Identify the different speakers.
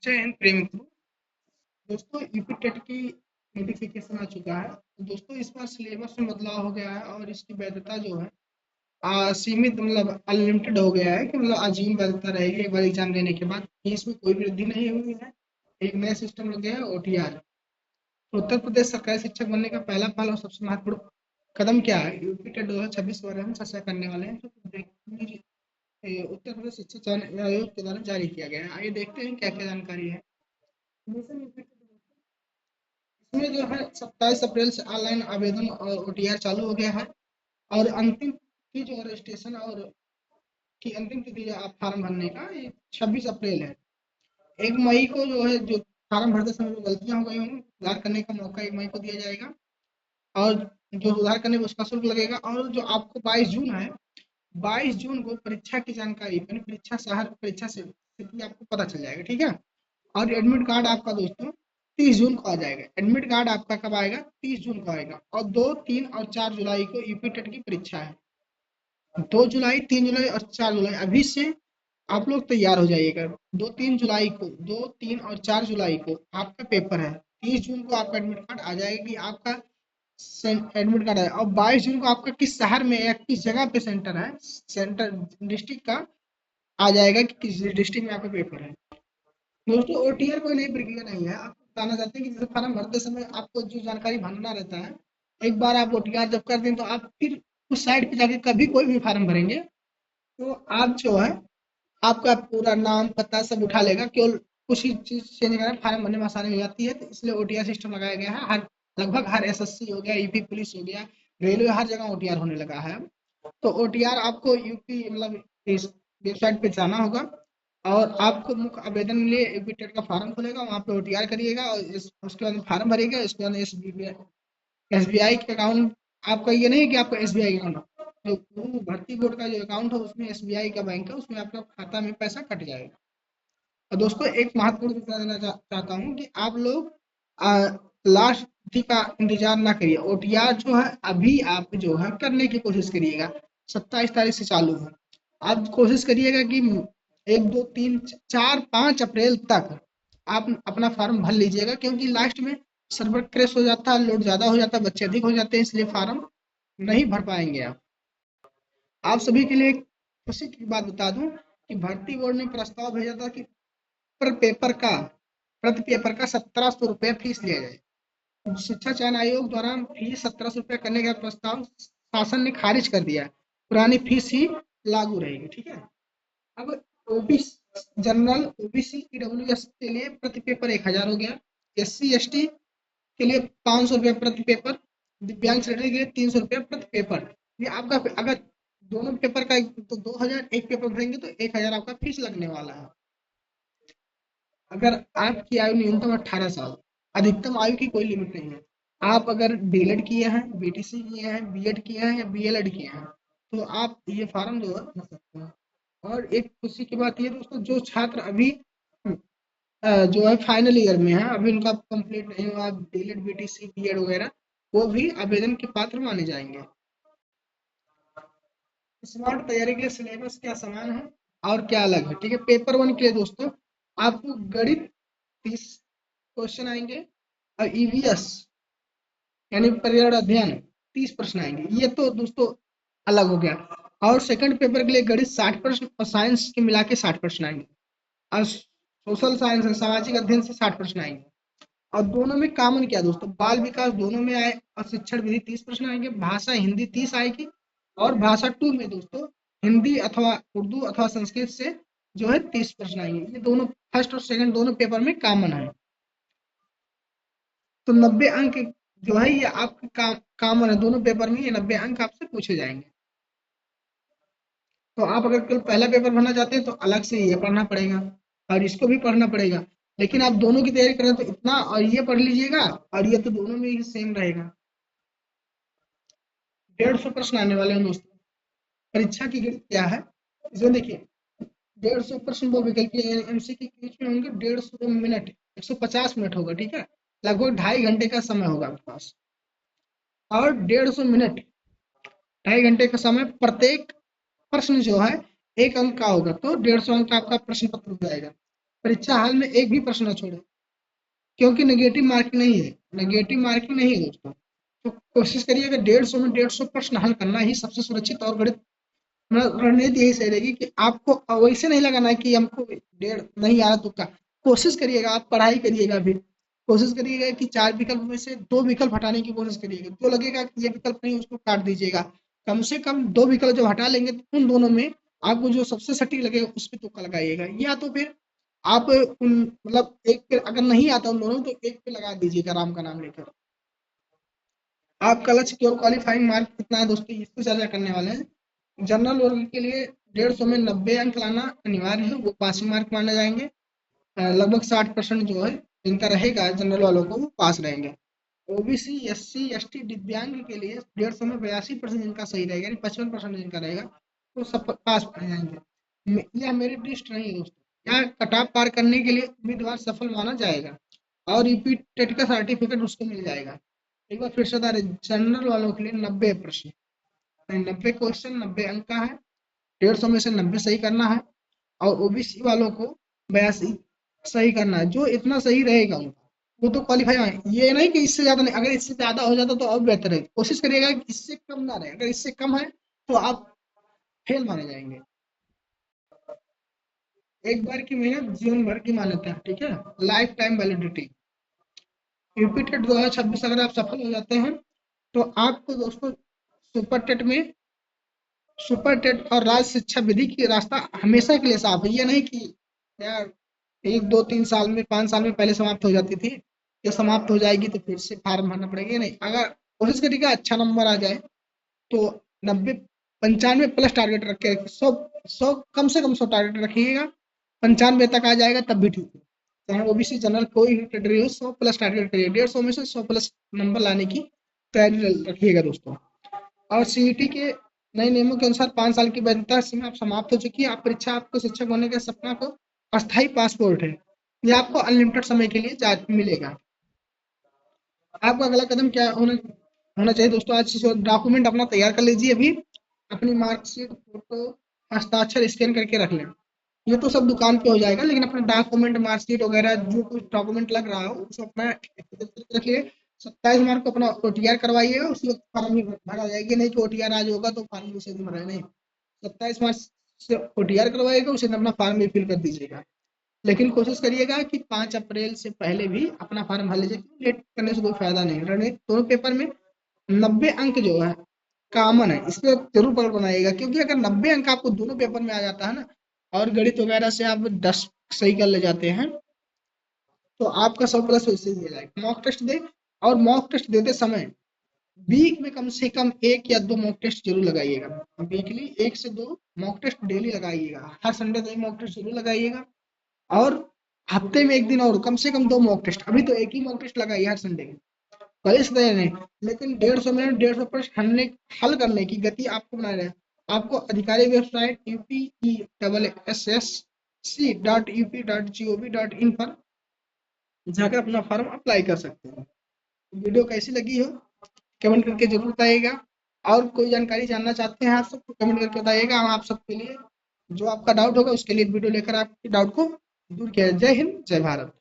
Speaker 1: जय हिंद प्रिय मित्रों। दोस्तों यूपी टेट की नोटिफिकेशन आ चुका है। तो दोस्तों इस बार सिलेबस में बदलाव हो गया है और इसकी वैधता जो है सीमित मतलब अनलिमिटेड हो गया है कि मतलब आजीवन वैधता रहेगी एक बार एग्जाम देने के बाद। इसमें कोई वृद्धि नहीं हुई है। एक नया सिस्टम लग गया है ओटीआर। उत्तर प्रदेश सरकारी शिक्षक बनने का पहला पहल और सबसे महत्वपूर्ण कदम क्या है, यूपी टेट 2026 बारे हम चर्चा करने वाले हैं, जो उत्तर प्रदेश शिक्षा चयन आयोग के द्वारा जारी किया गया है। आइए देखते हैं क्या क्या जानकारी है। इसमें जो है 27 अप्रैल से ऑनलाइन आवेदन और ओटीआर चालू हो गया है। और अंतिम की जो रजिस्ट्रेशन और की अंतिम तिथि जो आप फॉर्म भरने का ये 26 अप्रैल है। 1 मई को जो है जो फॉर्म भरते समय जो गलतियां हो गई होंगी सुधार करने का मौका 1 मई को दिया जाएगा। और जो सुधार करने में उसका शुल्क लगेगा। और जो आपको 22 जून है, 22 जून को परीक्षा की जानकारी यानी परीक्षा शहर परीक्षा से स्थिति आपको पता चल जाएगा, ठीक है। और एडमिट कार्ड आपका दोस्तों 30 जून को आ जाएगा। एडमिट कार्ड आपका कब आएगा, 30 जून को आएगा। और 2, 3 और 4 जुलाई को यूपी टेट की परीक्षा है। 2 जुलाई, 3 जुलाई और 4 जुलाई अभी से आप लोग तैयार हो जाइएगा। 2, 3 जुलाई को आपका पेपर है। 30 जून को आपका एडमिट कार्ड आ जाएगा कि आपका एडमिट कार्ड है। और 22 जून को आपका किस शहर में या किस जगह पे सेंटर है, सेंटर डिस्ट्रिक्ट का आ जाएगा कि किस डिस्ट्रिक्ट में आपका पेपर है। दोस्तों ओटीआर कोई नई प्रक्रिया नहीं है। आप बताना चाहते हैं कि जैसे फॉर्म भरते समय आपको जो जानकारी भरना रहता है, एक बार आप ओटीआर जब कर दें तो आप फिर उस साइट पे जाके कभी कोई भी फॉर्म भरेंगे तो आप जो है आपका पूरा नाम पता सब उठा लेगा। केवल कुछ ही चीज चेंज करना, फॉर्म भरने में आसानी हो जाती है। तो इसलिए ओटीआर सिस्टम लगाया गया है। हर लगभग हर एसएससी हो गया, यूपी पुलिस हो गया, रेलवे, हर जगह ओटीआर होने लगा है। तो ओटीआर आपको यूपी मतलब इस वेबसाइट पे जाना होगा और आपको मुख्य आवेदन के लिए यूपी टेट का फॉर्म खुलेगा, वहाँ पे ओटीआर करिएगा और उसके बाद फॉर्म भरिएगा। इसके बाद एसबीआई के अकाउंट आपका, ये नहीं कि आपका एसबीआई अकाउंट जो भर्ती बोर्ड का जो अकाउंट है उसमें एसबीआई का बैंक है, उसमें आपका खाता में पैसा कट जाएगा। और दोस्तों एक महत्वपूर्ण सूचना देना चाहता हूँ कि आप लोग लास्ट तिथि का इंतजार ना करिए। ओटीआर जो है अभी आप जो है करने की कोशिश करिएगा। 27 तारीख से चालू है। आप कोशिश करिएगा कि 1, 2, 3, 4, 5 अप्रैल तक आप अपना फॉर्म भर लीजिएगा, क्योंकि लास्ट में सर्वर क्रैश हो जाता है, लोड ज्यादा हो जाता है, बच्चे अधिक हो जाते हैं, इसलिए फॉर्म नहीं भर पाएंगे आप सभी के लिए एक खुशी की बात बता दूं कि भर्ती बोर्ड ने प्रस्ताव भेजा था कि पर पेपर का प्रति पेपर का 1700 रुपया फीस लिया जाए। शिक्षा चयन आयोग द्वारा फीस 1700 रुपया करने का प्रस्ताव शासन ने खारिज कर दिया है। पुरानी फीस ही लागू रहेगी, ठीक है। अब ओबीसी जनरल, ओबीसी, ईडब्ल्यूएस के लिए प्रति पेपर 1000 हो गया। एससी एसटी के लिए 500 रुपया प्रति पेपर। दिव्यांग श्रेणी के लिए 300 रुपया प्रति पेपर। ये आपका अगर दोनों पेपर का तो 2000, एक पेपर भरेंगे तो 1000 आपका फीस लगने वाला है। अगर आपकी आयु न्यूनतम 18 साल, अधिकतम आयु की कोई लिमिट नहीं है। आप अगर डीएलएड किए हैं, बीटीसी किए हैं, बीएड किए हैं या बीएलएड किए हैं तो आप ये फॉर्म जो है भर सकते हैं। और एक खुशी की बात ये दोस्तों, जो छात्र अभी जो है फाइनल ईयर में है, अभी उनका कंप्लीट नहीं हुआ डीएलएड बीटीसी बीएड वगैरह, वो भी आवेदन के पात्र माने जाएंगे। स्मार्ट तैयारी के लिए सिलेबस क्या समान है और क्या अलग है, ठीक है। पेपर 1 के लिए दोस्तों आपको गणित 30 क्वेश्चन आएंगे और ईवीएस यानी पर्यावरण अध्ययन 30 प्रश्न आएंगे। ये तो दोस्तों अलग हो गया। और सेकंड पेपर के लिए गणित 60 प्रश्न और साइंस के मिला के 60 प्रश्न आएंगे। और सोशल साइंस सामाजिक अध्ययन से 60 प्रश्न आएंगे। और दोनों में कॉमन क्या दोस्तों, बाल विकास दोनों में आए और शिक्षण विधि 30 प्रश्न आएंगे। भाषा हिंदी 30 आएगी। और भाषा 2 में दोस्तों हिंदी अथवा उर्दू अथवा संस्कृत से जो है 30 प्रश्न आएंगे। ये दोनों फर्स्ट और सेकंड दोनों पेपर में कॉमन है। तो 90 अंक जो है ये आपके कॉमन है, दोनों पेपर में ये 90 अंक आपसे पूछे जाएंगे। तो आप अगर केवल पहला पेपर भरना चाहते हैं तो अलग से ये पढ़ना पड़ेगा और इसको भी पढ़ना पड़ेगा। लेकिन आप दोनों की तैयारी करें तो इतना और ये पढ़ लीजिएगा और ये तो दोनों में ही सेम रहेगा। 150 प्रश्न आने वाले हैं दोस्तों। परीक्षा की गणित क्या है, इसमें देखिए 150 प्रश्न वो विकल्पीय एमसीक्यू के बीच में होंगे। 150 मिनट, 150 मिनट होगा, ठीक है। लगभग 2.5 घंटे का समय होगा आपके पास। और 150 मिनट, 2.5 घंटे का समय, प्रत्येक प्रश्न जो है 1 अंक का होगा, तो 150 अंक का आपका प्रश्न पत्र हो जाएगा। परीक्षा हाल में एक भी प्रश्न न छोड़े, क्योंकि नेगेटिव मार्किंग नहीं है, नेगेटिव मार्किंग नहीं है दोस्तों। तो कोशिश करिएगा 150 में 150 प्रश्न हल करना ही सबसे सुरक्षित और गणित रणनीति यही सही रहेगी कि आपको वैसे नहीं लगाना है कि हमको डेढ़ नहीं आ रहा तुक्का। कोशिश करिएगा, आप पढ़ाई करिएगा, फिर कोशिश करिएगा कि 4 विकल्प में से 2 विकल्प हटाने की कोशिश करिएगा। जो लगेगा कि ये विकल्प नहीं उसको काट दीजिएगा। कम से कम 2 विकल्प जब हटा लेंगे तो उन दोनों में आपको जो सबसे सटीक लगेगा उस पे तुक्का लगाइएगा। या तो फिर आप उन मतलब एक पे अगर नहीं आता उन दोनों तो एक पे लगा दीजिएगा राम का नाम लेकर। आपका लक्ष्य केवल क्वालिफाइंग मार्क कितना है दोस्तों, इस पे चर्चा करने वाले हैं। जनरल वर्ग के लिए 150 में 90 अंक लाना अनिवार्य है, वो पासिंग मार्क माने जाएंगे। लगभग 60% जो है जिनका रहेगा जनरल वालों को वो पास रहेंगे। ओबीसी एससी एसटी दिव्यांग के लिए 150 में 82% जिनका सही रहेगा, यानी 55% जिनका रहेगा वो सब पास पढ़ जाएंगे। यह मेरिट लिस्ट नहीं है दोस्तों, यहाँ कटाप पार करने के लिए उम्मीदवार सफल माना जाएगा और रिपीट टेट का सर्टिफिकेट उसको मिल जाएगा। एक बार फिर से बता रहे, जनरल वालों के लिए 90 प्रश्न, 90 क्वेश्चन 90 अंक का है, 150 में से 90 सही करना है और ओबीसी वालों को 82 सही करना है। जो इतना सही रहेगा उनका वो तो क्वालिफाई है। ये नहीं कि इससे ज्यादा नहीं, अगर इससे ज्यादा हो जाता तो और बेहतर है। कोशिश करिएगा कि इससे कम ना रहे, अगर इससे कम है तो आप फेल माने जाएंगे। एक बार की मेहनत जीवन भर की मान्यता है, ठीक है, लाइफ टाइम वैलिडिटी। रिपीटेड 2026 अगर आप सफल हो जाते हैं तो आपको दोस्तों सुपर टेट में सुपर टेट और राज्य शिक्षा विधि की रास्ता हमेशा के लिए साफ है। ये नहीं कि यार 1 2 3 साल में 5 साल में पहले समाप्त हो जाती थी, ये समाप्त हो जाएगी तो फिर से फार्म भरना पड़ेगा। नहीं, अगर कोशिश करिएगा अच्छा नंबर आ जाए तो 90 95 प्लस टारगेट रख के 100 कम से कम 100 टारगेट रखिएगा। 95 तक आ जाएगा तब भी ठीक है। चाहे ओबीसी जनरल कोई भी कैटेगरी हो, 100 प्लस टारगेट करिए। 150 में से 100 प्लस नंबर लाने की तैयारी रखिएगा दोस्तों। और सीईटी के नए नियमों के अनुसार 5 साल की वैधता सीमा अब समाप्त हो चुकी है। आप परीक्षा आपको शिक्षक बनने के सपना को अस्थायी पासपोर्ट है, ये आपको अनलिमिटेड समय के लिए मिलेगा। आपका अगला कदम क्या होना होना चाहिए दोस्तों, आज से डॉक्यूमेंट अपना तैयार कर लीजिए। अभी अपनी मार्कशीट फोटो हस्ताक्षर स्कैन करके रख लें। ये तो सब दुकान पे हो जाएगा, लेकिन अपना डॉक्यूमेंट मार्कशीट वगैरह जो कुछ डॉक्यूमेंट लग रहा हो उसको अपना रखिए। 27 मार्च को अपना ओटीआर करवाइएगा, उसी वक्त फॉर्म भी भरा जाएगी। नहीं कि ओटीआर आज होगा तो फॉर्म उसे दिन भरा नहीं, 27 मार्च से ओटीआर करवाइएगा, उसे दिन अपना फॉर्म भी फिल कर दीजिएगा। लेकिन कोशिश करिएगा कि 5 अप्रैल से पहले भी अपना फॉर्म भर लीजिए, लेट करने से कोई फायदा नहीं। रणनीति दोनों पेपर में 90 अंक जो है कॉमन है, इस पे जरूर पकड़ बनाइएगा। क्योंकि अगर 90 अंक आपको दोनों पेपर में आ जाता है ना, और गणित वगैरह से आप 10 सही कर ले जाते हैं तो आपका 100 प्लस वैसे ही हो जाएगा। मॉक टेस्ट दे, और मॉक टेस्ट देते समय वीक में कम से कम 1 या 2 मॉक टेस्ट जरूर लगाइएगा। वीकली 1 से 2 मॉक टेस्ट डेली लगाइएगा, हर संडे को एक मॉक टेस्ट जरूर लगाइएगा। और हफ्ते में एक दिन और कम से कम 2 मॉक टेस्ट। अभी तो एक ही मॉक टेस्ट लगाइए हर संडे को, कल से नहीं, लेकिन 150 मिनट 150 प्रश्न हल करने की गति आपको बना रहे। आपको आधिकारिक वेबसाइट upesssc.up.gov.in पर जाकर अपना फॉर्म अप्लाई कर सकते हैं। वीडियो कैसी लगी हो कमेंट करके जरूर बताइएगा। और कोई जानकारी जानना चाहते हैं आप सब तो कमेंट करके बताइएगा। हम आप सबके लिए जो आपका डाउट होगा उसके लिए वीडियो लेकर आपके डाउट को दूर किया। जय हिंद, जय भारत।